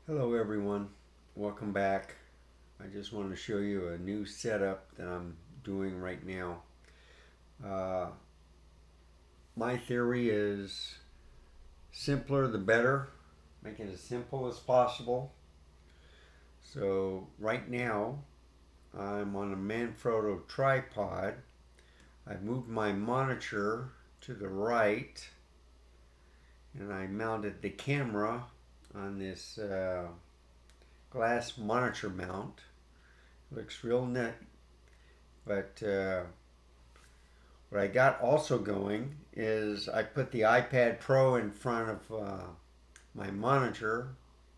Hello everyone, welcome back. I just want to show you a new setup that I'm doing right now. Uh, my theory is simpler the better, make it as simple as possible. So right now I'm on a Manfrotto tripod. I've moved my monitor to the right and I mounted the camera on this glass monitor mount. Looks real neat, but what I got also going is I put the iPad Pro in front of my monitor,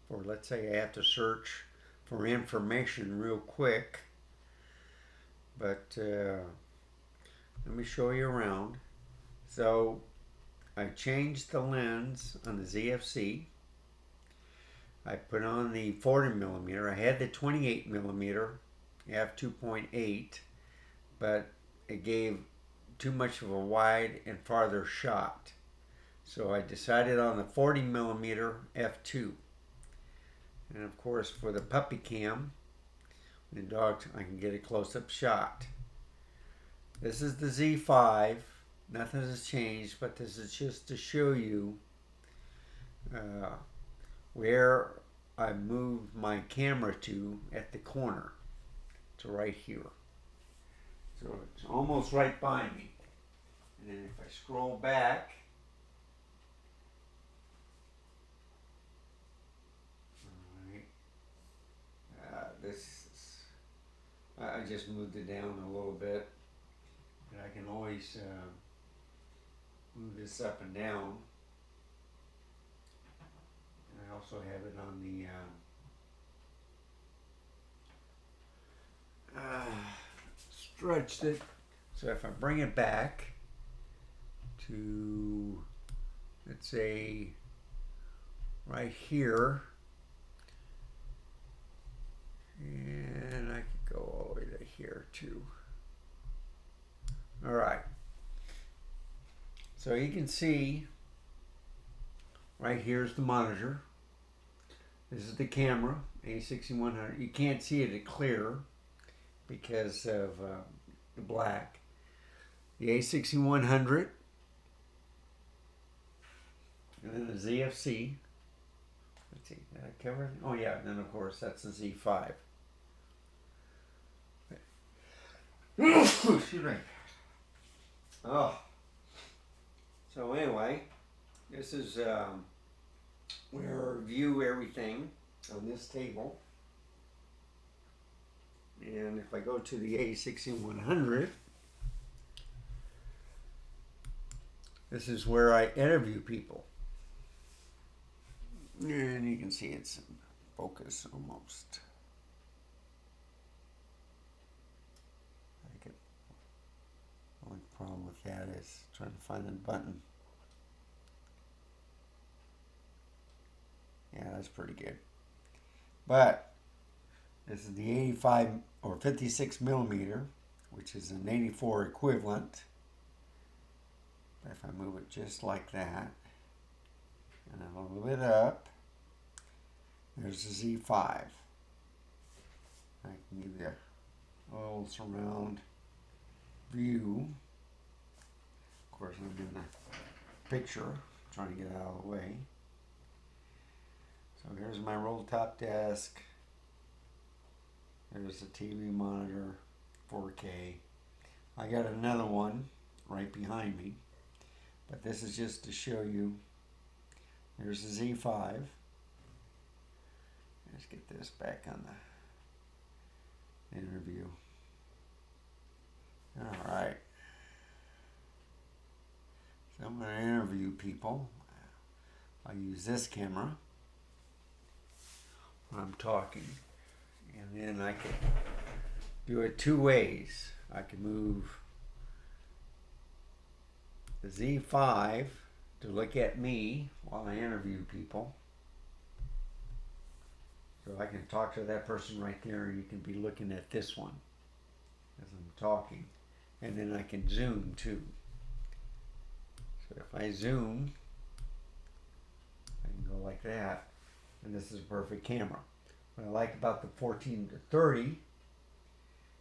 or let's say I have to search for information real quick. But let me show you around. So I changed the lens on the ZFC. I put on the 40 millimeter. I had the 28 millimeter f2.8, but it gave too much of a wide and farther shot. So I decided on the 40 millimeter f2. And of course for the puppy cam, the dog, I can get a close-up shot. This is the Z5. Nothing has changed, but this is just to show you uh, where I moved my camera to at the corner. To right here. So it's almost right by me. And then if I scroll back, I just moved it down a little bit, but I can always move this up and down. And I also have it on the stretched it. So if I bring it back to, let's say, right here, and I could go all the way to here too. All right. So you can see right here's the monitor. This is the camera, A6100. You can't see it clear because of the black. The A6100, and then the ZFC. Let's see, did I cover it? Oh yeah, and then of course that's the Z5. Excuse me. Oh. So anyway, this is where I view everything on this table. And if I go to the A6100, this is where I interview people. And you can see it's in focus almost. The only problem with that is trying to find the button. Yeah, that's pretty good. But this is the 85 or 56 millimeter, which is an 84 equivalent. But if I move it just like that, and a little bit up, there's the Z5. I can give you a little surround view. Of course, I'm in the picture, trying to get out of the way. So here's my roll top desk. There's the TV monitor, 4K. I got another one right behind me, but this is just to show you. There's the Z5. Let's get this back on the interview. All right. So I'm going to interview people. I use this camera when I'm talking. And then I can do it two ways. I can move the Z5 to look at me while I interview people. So I can talk to that person right there and you can be looking at this one as I'm talking. And then I can zoom too. So if I zoom, I can go like that. and this is a perfect camera. What I like about the 14 to 30,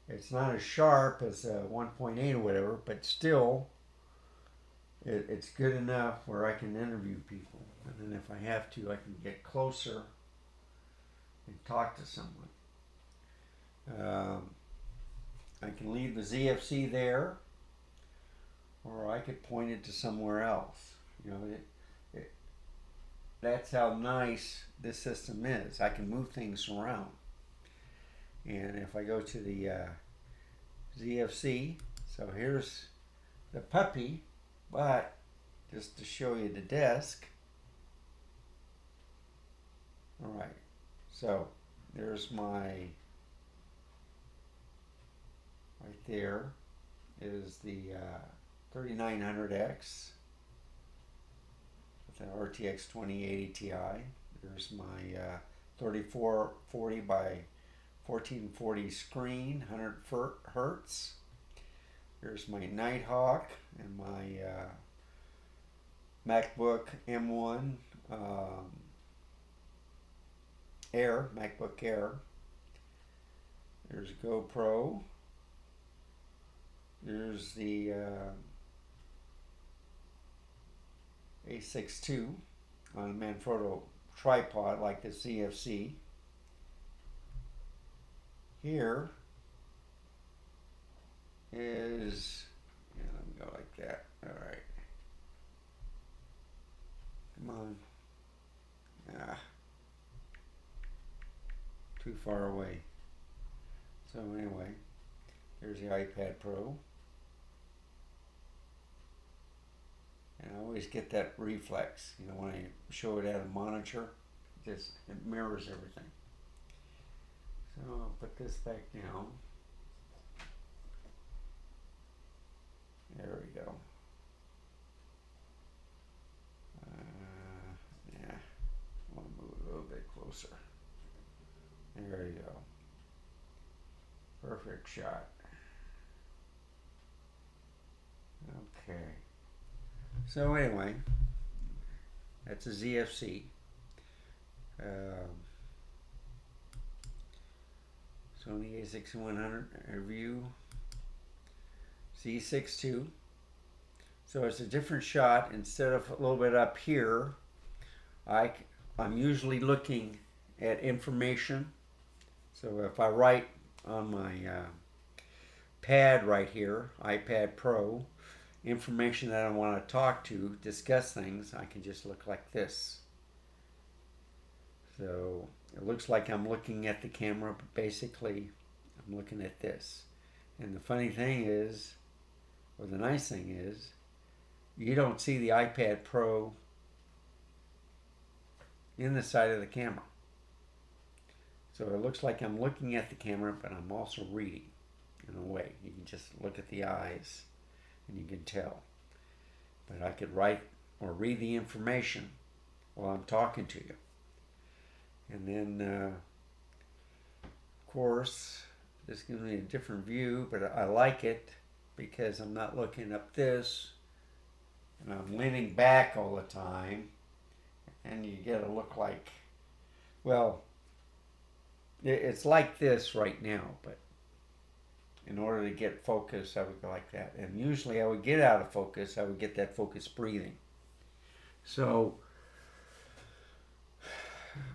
it's not as sharp as a 1.8 or whatever, but still it's good enough where I can interview people. And then if I have to, I can get closer and talk to someone. I can leave the ZFC there, or I could point it to somewhere else. You know, that's how nice this system is. I can move things around. And if I go to the ZFC, so here's the puppy, but just to show you the desk. All right, so there's my, right there is the 3900X with an RTX 2080 Ti. There's my 3440 by 1440 screen, 100 hertz. Here's my Nighthawk and my MacBook M1 Air, MacBook Air. There's GoPro. There's the A6 II on a Manfrotto tripod like the CFC. Here is, yeah, let me go like that. All right. Come on. Ah. Too far away. So anyway, here's the iPad Pro. And I always get that reflex, you know, when I show it at a monitor, it mirrors everything. So I'll put this back down. There we go. Yeah, I want to move it a little bit closer. There you go. Perfect shot. Okay. So anyway, that's a ZFC. Sony a6100 review Z6 II. So it's a different shot. Instead of a little bit up here, I'm usually looking at information. So if I write on my pad right here, iPad Pro, information that I want to talk to, discuss things, I can just look like this. So it looks like I'm looking at the camera, but basically I'm looking at this. And the funny thing is, or the nice thing is, you don't see the iPad Pro in the side of the camera. So it looks like I'm looking at the camera, but I'm also reading in a way. You can just look at the eyes and you can tell. But I could write or read the information while I'm talking to you. And then, of course, this gives me a different view, but I like it because I'm not looking up this and I'm leaning back all the time. And you get a look like, well, it's like this right now, but in order to get focus, I would go like that. And usually I would get out of focus, I would get that focus breathing. So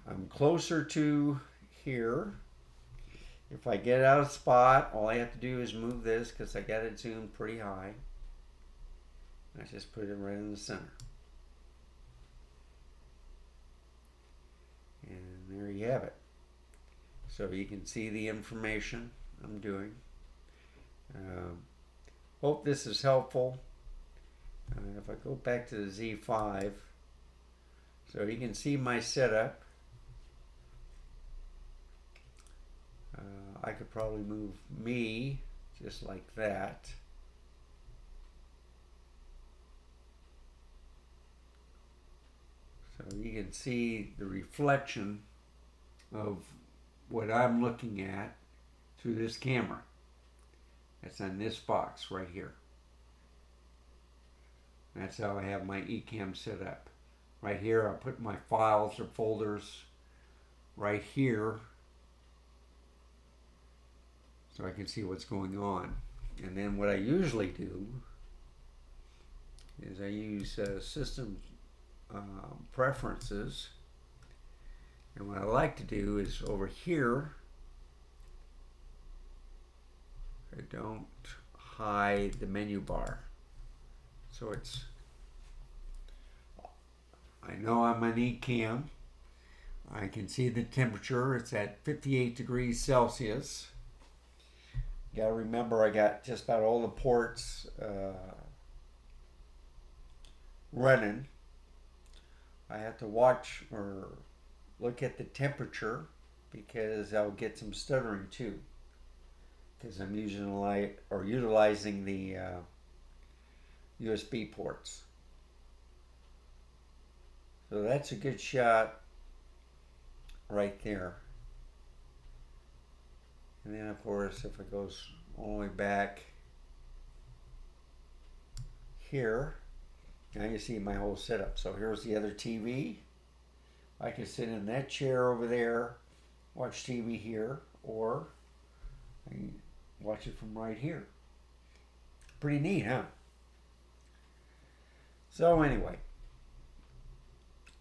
I'm closer to here. If I get out of spot, all I have to do is move this because I got it zoomed pretty high. I just put it right in the center. And there you have it. So you can see the information I'm doing. Hope this is helpful. If I go back to the Z5, so you can see my setup. I could probably move me just like that. So you can see the reflection of what I'm looking at through this camera. It's on this box right here. That's how I have my eCam set up. Right here I put my files or folders right here so I can see what's going on. And then what I usually do is I use system preferences, and what I like to do is over here I don't hide the menu bar, so it's, I know I'm on eCam. I can see the temperature. It's at 58 degrees Celsius. You gotta remember I got just about all the ports running. I have to watch or look at the temperature because I'll get some stuttering too, because I'm using light or utilizing the USB ports. So that's a good shot right there. And then of course if it goes all the way back here, now you see my whole setup. So here's the other TV. I can sit in that chair over there, watch TV here, or I can watch it from right here. Pretty neat, huh? So anyway,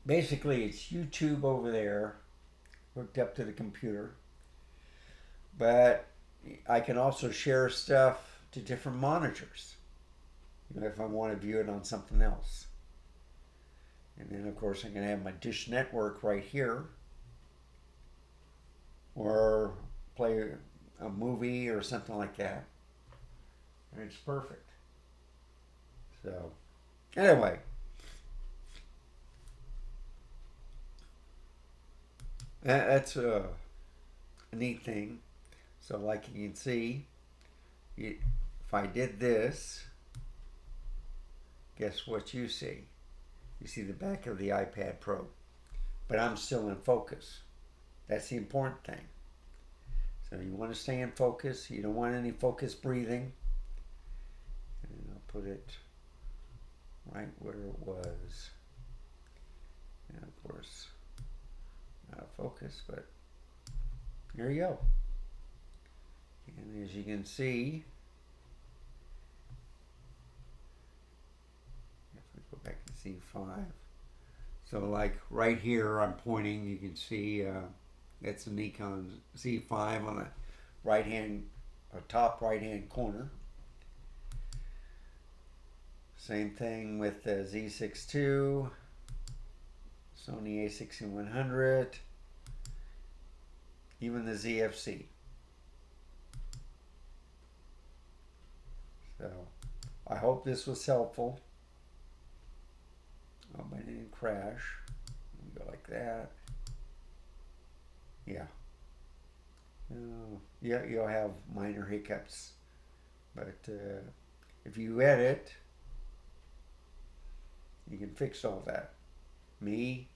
basically it's YouTube over there hooked up to the computer, but I can also share stuff to different monitors, you know, if I want to view it on something else. And then of course I'm going to have my Dish Network right here, or play a movie or something like that, and it's perfect. So anyway, that's a neat thing. So like you can see, if I did this, guess what you see? You see the back of the iPad Pro, but I'm still in focus. That's the important thing. So you want to stay in focus. You don't want any focus breathing. And I'll put it right where it was. And of course, not focus, but there you go. And as you can see, if we go back to C5, so like right here I'm pointing, you can see that's a Nikon Z5 on the right hand, or top right hand corner. Same thing with the Z6 II, Sony A6100, even the ZFC. So I hope this was helpful. I hope I didn't crash. Go like that. Yeah. Yeah, you'll have minor hiccups, but if you edit, you can fix all that. Me,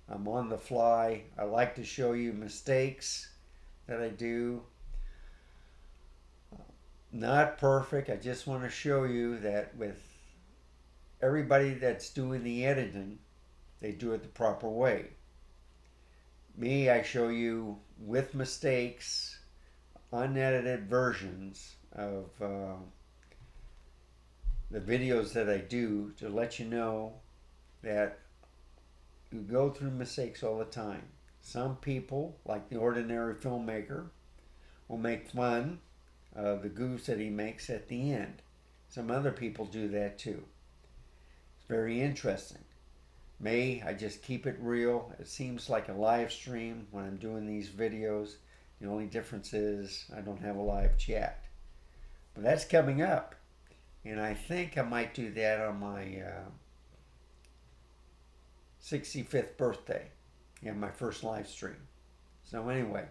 I'm on the fly. I like to show you mistakes that I do. Not perfect. I just want to show you that with everybody that's doing the editing, they do it the proper way. Me, I show you with mistakes, unedited versions of the videos that I do, to let you know that you go through mistakes all the time. Some people, like the ordinary filmmaker, will make fun of the goofs that he makes at the end. Some other people do that too. It's very interesting. Me, I just keep it real. It seems like a live stream when I'm doing these videos. The only difference is I don't have a live chat. But that's coming up. And I think I might do that on my 65th birthday. Yeah, my first live stream. So anyway,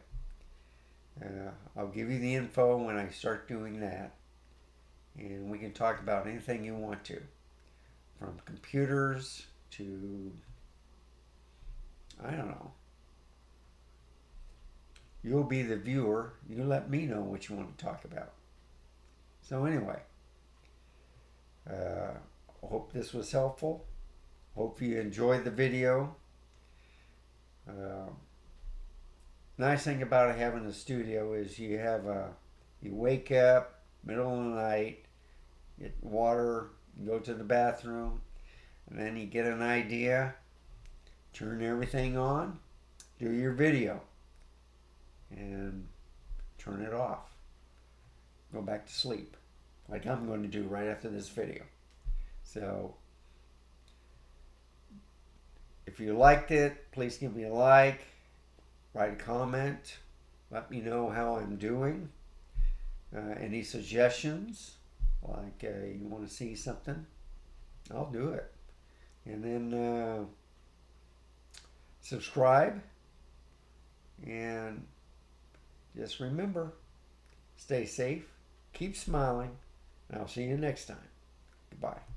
I'll give you the info when I start doing that. And we can talk about anything you want to. From computers to, I don't know. You'll be the viewer. You let me know what you want to talk about. So anyway, I hope this was helpful. Hope you enjoyed the video. nice thing about having a studio is you wake up middle of the night, get water, go to the bathroom, and then you get an idea, turn everything on, do your video, and turn it off. Go back to sleep, like I'm going to do right after this video. So, if you liked it, please give me a like, write a comment, let me know how I'm doing. Any suggestions, like you want to see something, I'll do it. And then subscribe, and just remember, stay safe, keep smiling, and I'll see you next time. Goodbye.